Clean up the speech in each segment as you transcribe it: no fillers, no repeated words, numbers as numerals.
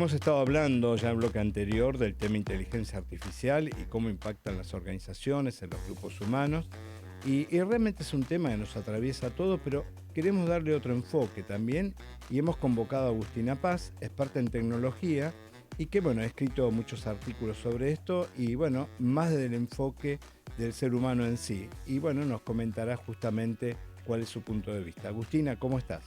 Hemos estado hablando ya en el bloque anterior del tema inteligencia artificial y cómo impactan las organizaciones, en los grupos humanos. Y realmente es un tema que nos atraviesa a todos, pero queremos darle otro enfoque también. Y hemos convocado a Agustina Paz, experta en tecnología, y que bueno, ha escrito muchos artículos sobre esto y bueno, más desde el enfoque del ser humano en sí. Y bueno, nos comentará justamente cuál es su punto de vista. Agustina, ¿cómo estás?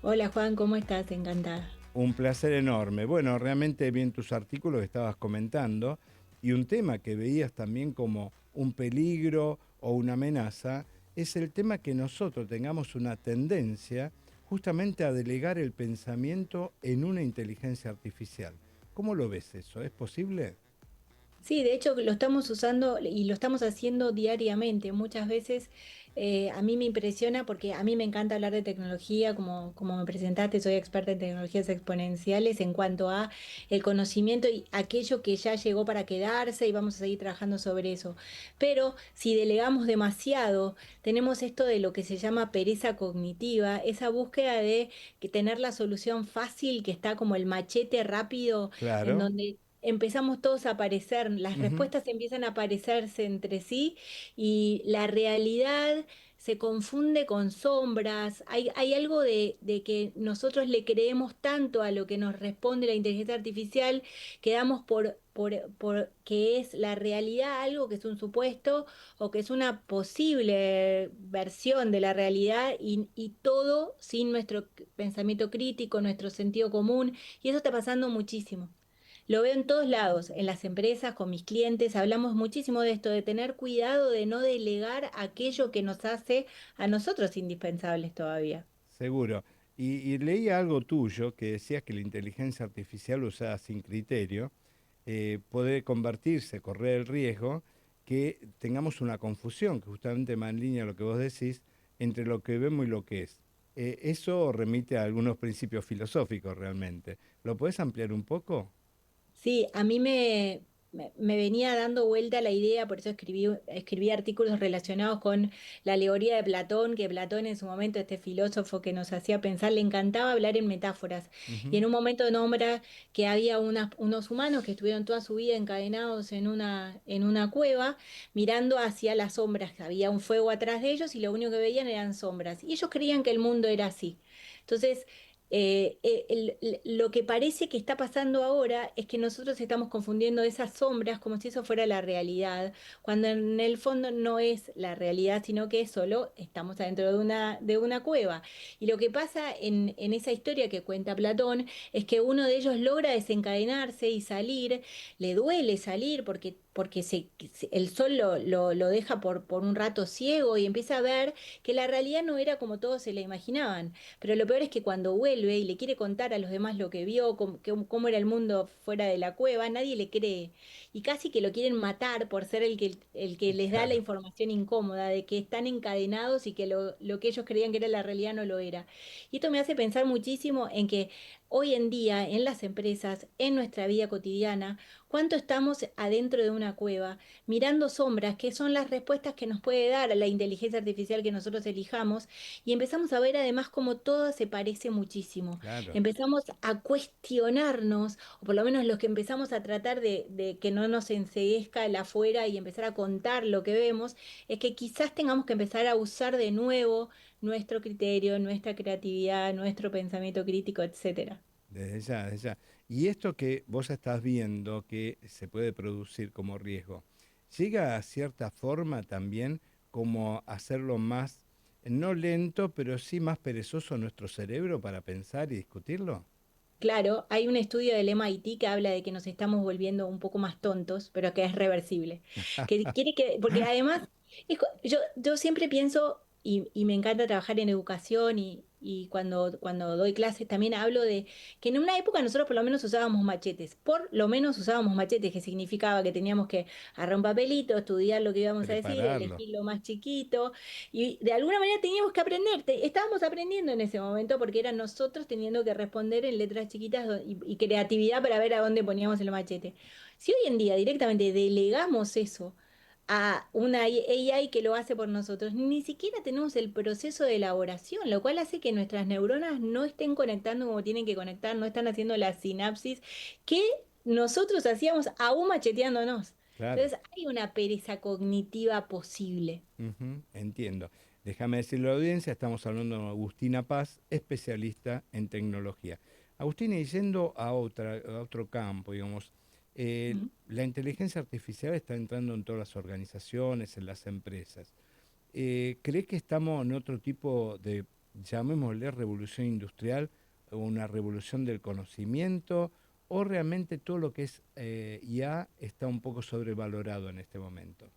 Hola Juan, ¿cómo estás? Encantada. Un placer enorme. Bueno, realmente vi en tus artículos que estabas comentando y un tema que veías también como un peligro o una amenaza es el tema que nosotros tengamos una tendencia justamente a delegar el pensamiento en una inteligencia artificial. ¿Cómo lo ves eso? ¿Es posible? Sí, de hecho lo estamos usando y lo estamos haciendo diariamente. Muchas veces a mí me impresiona porque a mí me encanta hablar de tecnología, como me presentaste, soy experta en tecnologías exponenciales en cuanto a el conocimiento y aquello que ya llegó para quedarse y vamos a seguir trabajando sobre eso. Pero si delegamos demasiado, tenemos esto de lo que se llama pereza cognitiva, esa búsqueda de que tener la solución fácil, que está como el machete rápido en Claro. donde empezamos todos a aparecer, las Ujú. respuestas empiezan a aparecerse entre sí y la realidad se confunde con sombras. Hay algo de que nosotros le creemos tanto a lo que nos responde la inteligencia artificial que damos por que es la realidad algo que es un supuesto o que es una posible versión de la realidad y todo sin nuestro pensamiento crítico, nuestro sentido común. Y eso está pasando muchísimo. Lo veo en todos lados, en las empresas, con mis clientes, hablamos muchísimo de esto, de tener cuidado de no delegar aquello que nos hace a nosotros indispensables todavía. Seguro. Y leí algo tuyo que decías que la inteligencia artificial usada sin criterio puede convertirse, correr el riesgo que tengamos una confusión, que justamente va en línea a lo que vos decís, entre lo que vemos y lo que es. Eso remite a algunos principios filosóficos realmente. ¿Lo podés ampliar un poco? Sí, a mí me venía dando vuelta la idea, por eso escribí artículos relacionados con la alegoría de Platón, que Platón en su momento, este filósofo que nos hacía pensar, le encantaba hablar en metáforas. Y Ujú. en un momento nombra que había unos humanos que estuvieron toda su vida encadenados en una cueva, mirando hacia las sombras. Había un fuego atrás de ellos y lo único que veían eran sombras. Y ellos creían que el mundo era así. Entonces, lo que parece que está pasando ahora es que nosotros estamos confundiendo esas sombras como si eso fuera la realidad, cuando en el fondo no es la realidad, sino que solo estamos adentro de una cueva. Y lo que pasa en esa historia que cuenta Platón es que uno de ellos logra desencadenarse y salir, le duele salir porque el sol lo deja por un rato ciego y empieza a ver que la realidad no era como todos se la imaginaban. Pero lo peor es que cuando vuelve y le quiere contar a los demás lo que vio, cómo era el mundo fuera de la cueva, nadie le cree. Y casi que lo quieren matar por ser el que les da la Claro. información incómoda de que están encadenados y que lo que ellos creían que era la realidad no lo era. Y esto me hace pensar muchísimo en que hoy en día en las empresas, en nuestra vida cotidiana, cuánto estamos adentro de una cueva, mirando sombras, que son las respuestas que nos puede dar la inteligencia artificial que nosotros elijamos y empezamos a ver además cómo todo se parece muchísimo. Claro. Empezamos a cuestionarnos, o por lo menos los que empezamos a tratar de que no nos enceguezca el afuera y empezar a contar lo que vemos, es que quizás tengamos que empezar a usar de nuevo nuestro criterio, nuestra creatividad, nuestro pensamiento crítico, etcétera. Desde ya, desde ya. Y esto que vos estás viendo que se puede producir como riesgo, llega a cierta forma también como hacerlo más, no lento, pero sí más perezoso nuestro cerebro para pensar y discutirlo. Claro, hay un estudio del MIT que habla de que nos estamos volviendo un poco más tontos, pero que es reversible. Que quiere que, porque además, yo siempre pienso, y me encanta trabajar en educación y cuando doy clases también hablo de que en una época nosotros por lo menos usábamos machetes, por lo menos usábamos machetes, que significaba que teníamos que agarrar un papelito, estudiar lo que íbamos a decir, Prepararlo. elegir lo más chiquito. Y de alguna manera teníamos que aprender, estábamos aprendiendo en ese momento porque eran nosotros teniendo que responder en letras chiquitas y creatividad para ver a dónde poníamos el machete. Si hoy en día directamente delegamos eso a una AI que lo hace por nosotros. Ni siquiera tenemos el proceso de elaboración, lo cual hace que nuestras neuronas no estén conectando como tienen que conectar, no están haciendo la sinapsis que nosotros hacíamos aún macheteándonos. Claro. Entonces hay una pereza cognitiva posible. Ujú, entiendo. Déjame decirle a la audiencia, estamos hablando con Agustina Paz, especialista en tecnología. Agustina, y yendo a otro campo, digamos, la inteligencia artificial está entrando en todas las organizaciones, en las empresas. ¿Cree que estamos en otro tipo de, llamémosle, revolución industrial o una revolución del conocimiento? ¿O realmente todo lo que es IA está un poco sobrevalorado en este momento?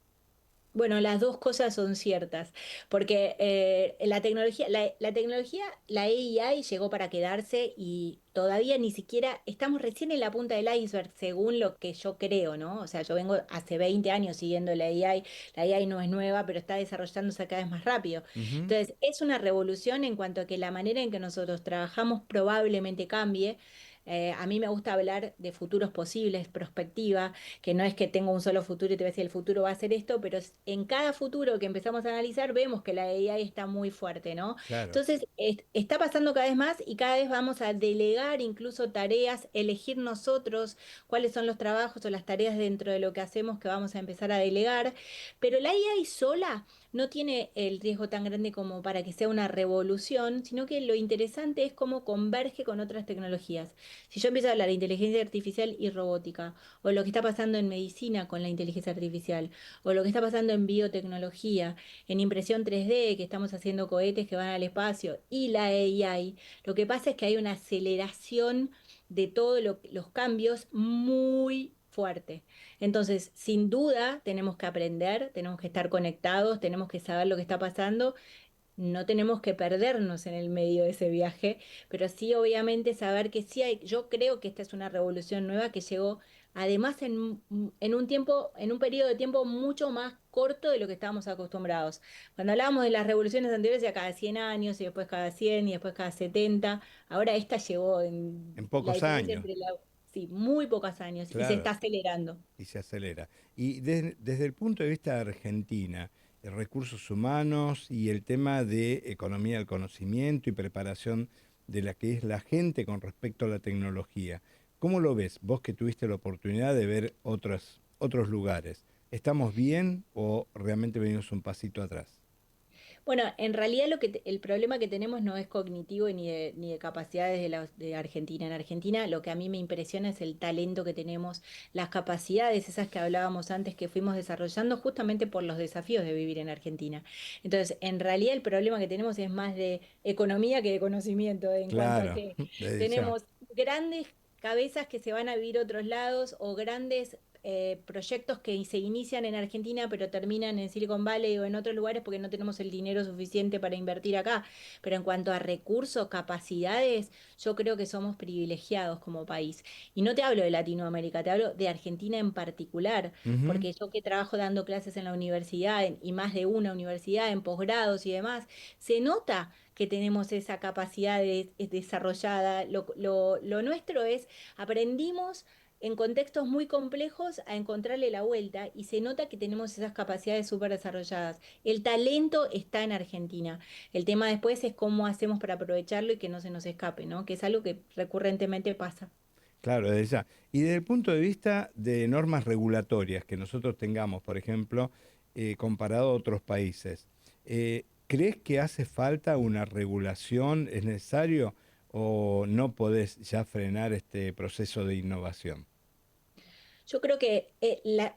Bueno, las dos cosas son ciertas, porque la AI llegó para quedarse y todavía ni siquiera estamos recién en la punta del iceberg, según lo que yo creo, ¿no? O sea, yo vengo hace 20 años siguiendo la AI no es nueva, pero está desarrollándose cada vez más rápido. Ujú, Entonces, es una revolución en cuanto a que la manera en que nosotros trabajamos probablemente cambie. A mí me gusta hablar de futuros posibles, perspectiva, que no es que tengo un solo futuro y te voy a decir el futuro va a ser esto, pero en cada futuro que empezamos a analizar vemos que la AI está muy fuerte, ¿no? claro. Entonces, está pasando cada vez más y cada vez vamos a delegar incluso tareas, elegir nosotros cuáles son los trabajos o las tareas dentro de lo que hacemos que vamos a empezar a delegar, pero la AI sola no tiene el riesgo tan grande como para que sea una revolución, sino que lo interesante es cómo converge con otras tecnologías. Si yo empiezo a hablar de inteligencia artificial y robótica, o lo que está pasando en medicina con la inteligencia artificial, o lo que está pasando en biotecnología, en impresión 3D, que estamos haciendo cohetes que van al espacio, y la AI, lo que pasa es que hay una aceleración de todos los cambios muy fuerte. Entonces, sin duda, tenemos que aprender, tenemos que estar conectados, tenemos que saber lo que está pasando, no tenemos que perdernos en el medio de ese viaje, pero sí obviamente saber que sí hay, yo creo que esta es una revolución nueva que llegó además en un tiempo, en un periodo de tiempo mucho más corto de lo que estábamos acostumbrados. Cuando hablábamos de las revoluciones anteriores, ya cada 100 años y después cada 100 y después cada 70, ahora esta llegó en En la pocos diferencia años, entre sí, muy pocos años y se está claro, acelerando. y se acelera. Y desde el punto de vista de Argentina, recursos humanos y el tema de economía del conocimiento y preparación de la que es la gente con respecto a la tecnología, ¿cómo lo ves? Vos que tuviste la oportunidad de ver otros lugares, ¿estamos bien o realmente venimos un pasito atrás? Bueno, en realidad el problema que tenemos no es cognitivo ni de capacidades de Argentina. En Argentina lo que a mí me impresiona es el talento que tenemos, las capacidades, esas que hablábamos antes, que fuimos desarrollando justamente por los desafíos de vivir en Argentina. Entonces, en realidad el problema que tenemos es más de economía que de conocimiento, en cuanto a Claro, que desde ya. tenemos grandes cabezas que se van a vivir a otros lados o grandes proyectos que se inician en Argentina pero terminan en Silicon Valley o en otros lugares porque no tenemos el dinero suficiente para invertir acá. Pero en cuanto a recursos, capacidades, yo creo que somos privilegiados como país. Y no te hablo de Latinoamérica, te hablo de Argentina en particular, Ujú. porque yo que trabajo dando clases en la universidad y más de una universidad, en posgrados y demás, se nota que tenemos esa capacidad desarrollada. Lo nuestro es, aprendimos en contextos muy complejos a encontrarle la vuelta y se nota que tenemos esas capacidades súper desarrolladas. El talento está en Argentina. El tema después es cómo hacemos para aprovecharlo y que no se nos escape, ¿no? Que es algo que recurrentemente pasa. Claro, desde ya. Y desde el punto de vista de normas regulatorias que nosotros tengamos, por ejemplo, comparado a otros países, ¿crees que hace falta una regulación? ¿Es necesario o no podés ya frenar este proceso de innovación? Yo creo que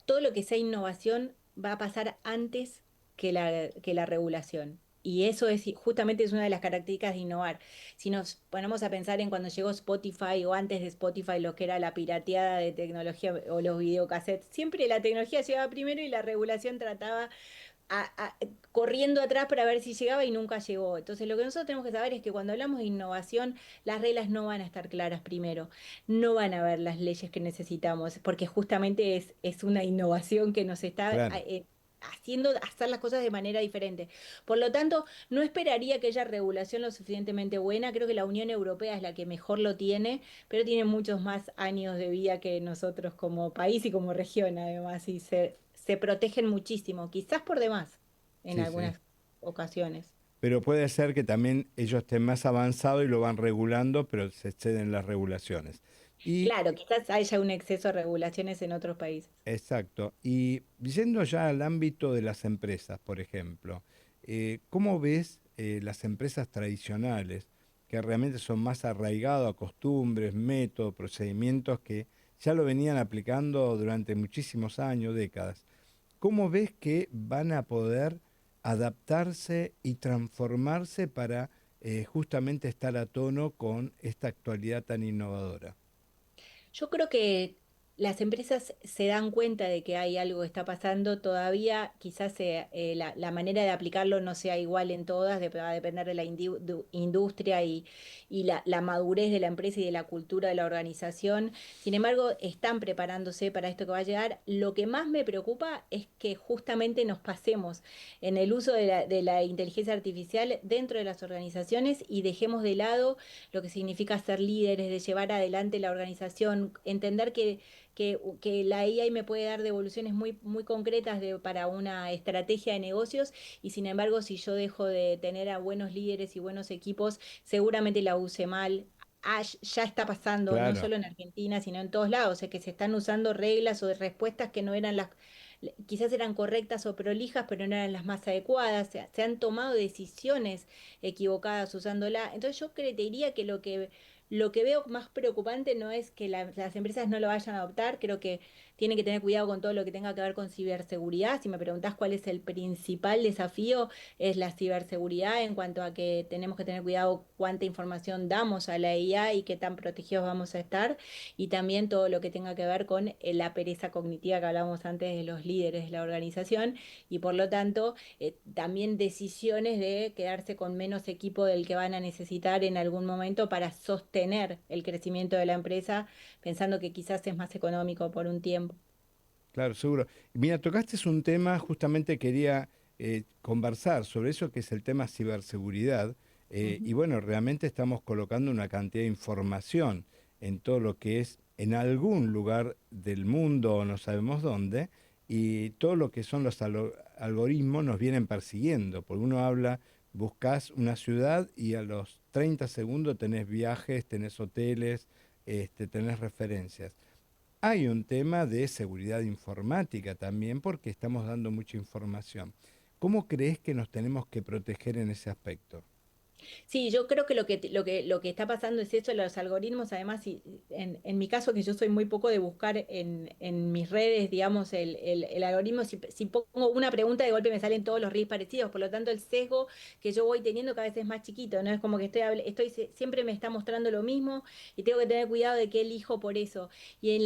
todo lo que sea innovación va a pasar antes que la regulación. Y eso es justamente es una de las características de innovar. Si nos ponemos a pensar en cuando llegó Spotify o antes de Spotify, lo que era la pirateada de tecnología o los videocassettes, siempre la tecnología llegaba primero y la regulación trataba corriendo atrás para ver si llegaba y nunca llegó. Entonces, lo que nosotros tenemos que saber es que cuando hablamos de innovación, las reglas no van a estar claras primero, no van a haber las leyes que necesitamos, porque justamente es una innovación que nos está Claro. haciendo hacer las cosas de manera diferente. Por lo tanto, no esperaría que haya regulación lo suficientemente buena. Creo que la Unión Europea es la que mejor lo tiene, pero tiene muchos más años de vida que nosotros como país y como región, además, y se protegen muchísimo, quizás por demás en Sí, sí. algunas ocasiones. Pero puede ser que también ellos estén más avanzados y lo van regulando, pero se exceden las regulaciones. Y Claro, quizás haya un exceso de regulaciones en otros países. exacto. Y yendo ya al ámbito de las empresas, por ejemplo, ¿cómo ves las empresas tradicionales que realmente son más arraigadas a costumbres, métodos, procedimientos que ya lo venían aplicando durante muchísimos años, décadas? ¿Cómo ves que van a poder adaptarse y transformarse para justamente estar a tono con esta actualidad tan innovadora? Yo creo que las empresas se dan cuenta de que hay algo que está pasando, todavía quizás la manera de aplicarlo no sea igual en todas, va a depender de la industria y la madurez de la empresa y de la cultura de la organización. Sin embargo, están preparándose para esto que va a llegar. Lo que más me preocupa es que justamente nos pasemos en el uso de la inteligencia artificial dentro de las organizaciones y dejemos de lado lo que significa ser líderes, de llevar adelante la organización, entender que la AI me puede dar devoluciones muy concretas para una estrategia de negocios y sin embargo si yo dejo de tener a buenos líderes y buenos equipos, seguramente la use mal. Ya está pasando, no Claro, solo en Argentina, sino en todos lados, que se están usando reglas o respuestas que no eran quizás eran correctas o prolijas, pero no eran las más adecuadas, se han tomado decisiones equivocadas usándola. Entonces yo creería que lo que veo más preocupante no es que las empresas no lo vayan a adoptar, creo que tienen que tener cuidado con todo lo que tenga que ver con ciberseguridad. Si me preguntás cuál es el principal desafío, es la ciberseguridad en cuanto a que tenemos que tener cuidado cuánta información damos a la IA y qué tan protegidos vamos a estar, y también todo lo que tenga que ver con la pereza cognitiva que hablábamos antes de los líderes de la organización, y por lo tanto también decisiones de quedarse con menos equipo del que van a necesitar en algún momento para sostener el crecimiento de la empresa, pensando que quizás es más económico por un tiempo. claro, seguro. Mira, tocaste un tema, justamente quería conversar sobre eso, que es el tema ciberseguridad. Y Ujú. bueno, realmente estamos colocando una cantidad de información en todo lo que es en algún lugar del mundo, no sabemos dónde, y todo lo que son los algoritmos nos vienen persiguiendo, porque uno habla, buscas una ciudad y a los 30 segundos tenés viajes, tenés hoteles, tenés referencias. Hay un tema de seguridad informática también porque estamos dando mucha información. ¿Cómo crees que nos tenemos que proteger en ese aspecto? Sí, yo creo que lo que está pasando es eso, los algoritmos, además, y en mi caso, que yo soy muy poco de buscar en mis redes, digamos, el algoritmo, si pongo una pregunta, de golpe me salen todos los reels parecidos, por lo tanto, el sesgo que yo voy teniendo cada vez es más chiquito, ¿no? Es como que siempre me está mostrando lo mismo y tengo que tener cuidado de qué elijo por eso. Y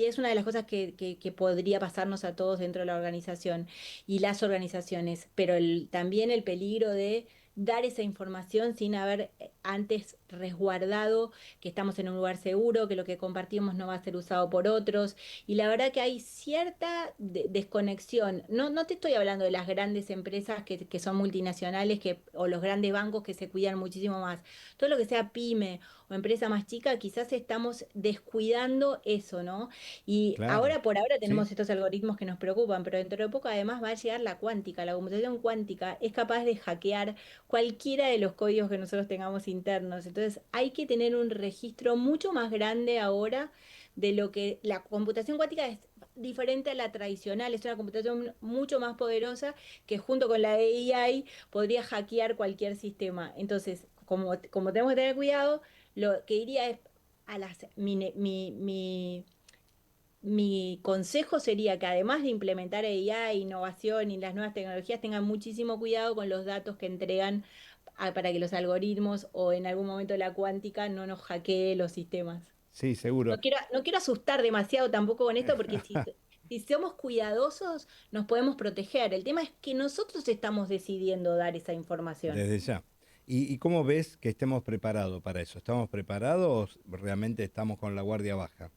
es una de las cosas que podría pasarnos a todos dentro de la organización y las organizaciones, pero también el peligro de dar esa información sin haber antes resguardado que estamos en un lugar seguro, que lo que compartimos no va a ser usado por otros. Y la verdad que hay cierta desconexión. No te estoy hablando de las grandes empresas que son multinacionales o los grandes bancos que se cuidan muchísimo más. Todo lo que sea pyme o empresa más chica, quizás estamos descuidando eso, ¿no? Y Claro, ahora por ahora sí, tenemos estos algoritmos que nos preocupan, pero dentro de poco además va a llegar la cuántica. La computación cuántica es capaz de hackear cualquiera de los códigos que nosotros tengamos internos. Entonces hay que tener un registro mucho más grande ahora de lo que la computación cuántica es diferente a la tradicional, es una computación mucho más poderosa que junto con la AI podría hackear cualquier sistema. Entonces, como tenemos que tener cuidado, lo que diría es a mi consejo sería que además de implementar AI, innovación y las nuevas tecnologías, tengan muchísimo cuidado con los datos que entregan para que los algoritmos o en algún momento la cuántica no nos hackee los sistemas. sí, seguro. No quiero asustar demasiado tampoco con esto porque si somos cuidadosos nos podemos proteger. El tema es que nosotros estamos decidiendo dar esa información. Desde ya. ¿Y cómo ves que estemos preparados para eso? ¿Estamos preparados o realmente estamos con la guardia baja?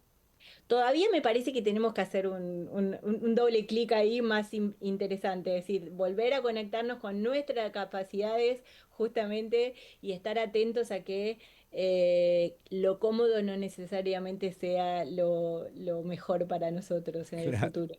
Todavía me parece que tenemos que hacer un doble clic ahí más interesante, es decir, volver a conectarnos con nuestras capacidades justamente y estar atentos a que lo cómodo no necesariamente sea lo mejor para nosotros en el Claro, futuro.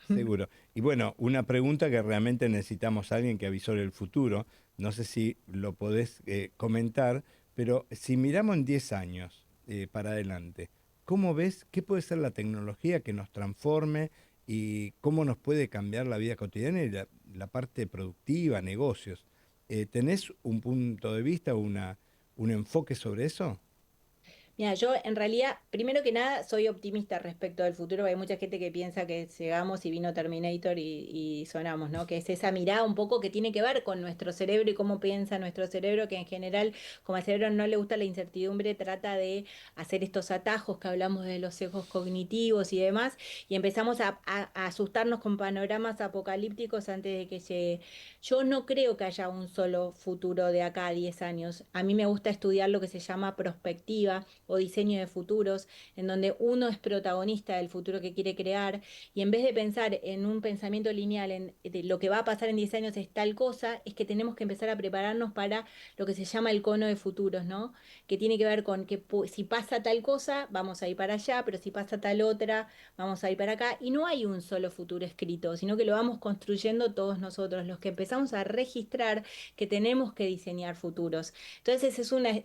seguro. Y bueno, una pregunta que realmente necesitamos a alguien que avisore el futuro. No sé si lo podés comentar, pero si miramos en 10 años para adelante, ¿cómo ves qué puede ser la tecnología que nos transforme y cómo nos puede cambiar la vida cotidiana y la parte productiva, negocios? ¿Tenés un punto de vista, un enfoque sobre eso? Mira, yo en realidad, primero que nada, soy optimista respecto del futuro. Hay mucha gente que piensa que llegamos y vino Terminator y sonamos, ¿no? Que es esa mirada un poco que tiene que ver con nuestro cerebro y cómo piensa nuestro cerebro, que en general, como al cerebro no le gusta la incertidumbre, trata de hacer estos atajos que hablamos de los sesgos cognitivos y demás, y empezamos a asustarnos con panoramas apocalípticos antes de que llegue. Yo no creo que haya un solo futuro de acá a 10 años. A mí me gusta estudiar lo que se llama prospectiva o diseño de futuros, en donde uno es protagonista del futuro que quiere crear y en vez de pensar en un pensamiento lineal, de lo que va a pasar en 10 años es tal cosa, es que tenemos que empezar a prepararnos para lo que se llama el cono de futuros, ¿no? Que tiene que ver con que si pasa tal cosa, vamos a ir para allá, pero si pasa tal otra, vamos a ir para acá. Y no hay un solo futuro escrito, sino que lo vamos construyendo todos nosotros, los que empezamos a registrar que tenemos que diseñar futuros. Entonces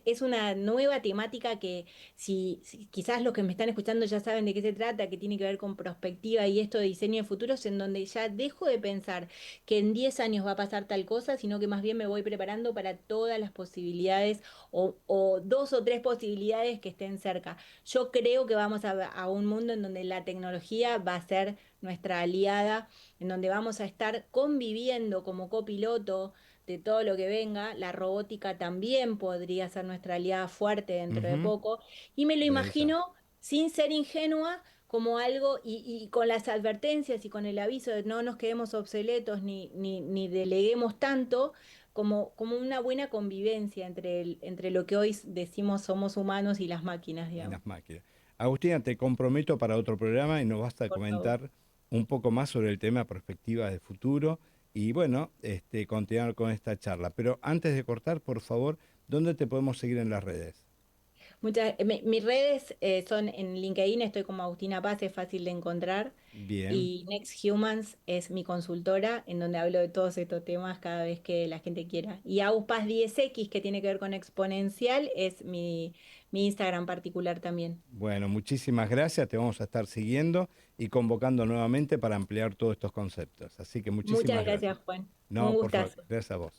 es una nueva temática que si quizás los que me están escuchando ya saben de qué se trata, que tiene que ver con prospectiva y esto de diseño de futuros, en donde ya dejo de pensar que en 10 años va a pasar tal cosa, sino que más bien me voy preparando para todas las posibilidades o dos o tres posibilidades que estén cerca. Yo creo que vamos a un mundo en donde la tecnología va a ser nuestra aliada, en donde vamos a estar conviviendo como copiloto de todo lo que venga. La robótica también podría ser nuestra aliada fuerte dentro de Ujú. poco. Y me lo Belleza. imagino sin ser ingenua como algo y con las advertencias y con el aviso de no nos quedemos obsoletos ni deleguemos tanto. Como una buena convivencia entre lo que hoy decimos somos humanos y las máquinas, Y digamos, las máquinas. Agustina, te comprometo para otro programa y nos vas a por favor. comentar un poco más sobre el tema perspectivas de futuro y bueno, continuar con esta charla. Pero antes de cortar, por favor, ¿dónde te podemos seguir en las redes? Mis redes son en LinkedIn, estoy como Agustina Paz, es fácil de encontrar. Bien, Y Next Humans es mi consultora, en donde hablo de todos estos temas cada vez que la gente quiera. Y Paz 10X, que tiene que ver con exponencial, es mi Instagram particular también. bueno, muchísimas gracias, te vamos a estar siguiendo y convocando nuevamente para ampliar todos estos conceptos. Así que Muchas muchísimas gracias, gracias. Juan. Un No, por favor, gustazo. gracias a vos.